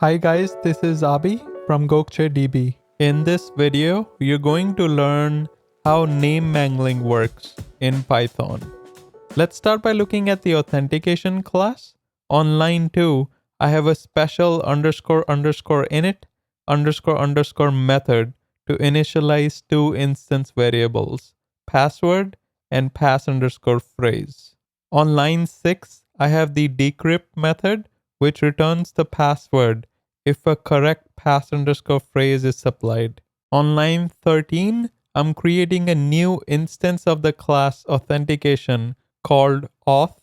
Hi guys, this is Abhi from Gokcedb. In this video, you're going to learn how name mangling works in Python. Let's start by looking at the authentication class. On line 2, I have a special __init method to initialize two instance variables, password and pass_phrase. On line 6, I have the decrypt method, which returns the password if a correct pass_phrase is supplied. On line 13, I'm creating a new instance of the class authentication called auth.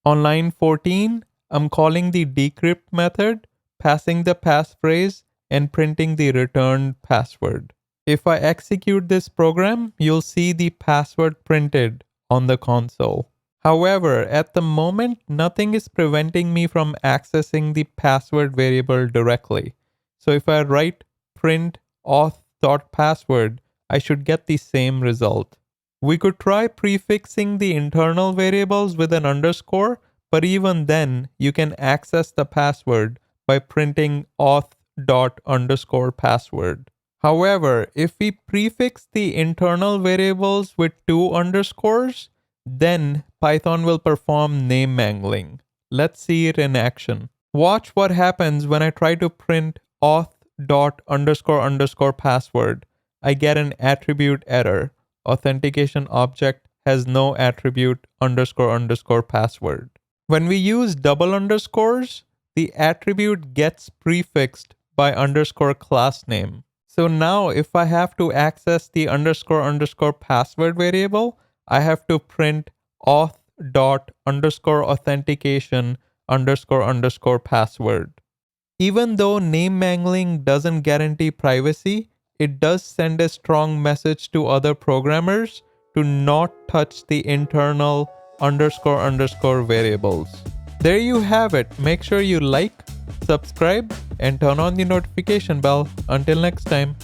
On line 14, I'm calling the decrypt method, passing the passphrase, and printing the returned password. If I execute this program, you'll see the password printed on the console. However, at the moment, nothing is preventing me from accessing the password variable directly. So if I write print auth.password, I should get the same result. We could try prefixing the internal variables with an underscore, but even then, you can access the password by printing auth._password. However, if we prefix the internal variables with two underscores, then Python will perform name mangling. Let's see it in action. Watch what happens when I try to print auth.__password. I get an attribute error. Authentication object has no attribute __password. When we use double underscores, the attribute gets prefixed by underscore class name. So now if I have to access the __password variable, I have to print auth._authentication__password. Even though name mangling doesn't guarantee privacy, it does send a strong message to other programmers to not touch the internal ___ variables. There you have it. Make sure you like, subscribe, and turn on the notification bell. Until next time.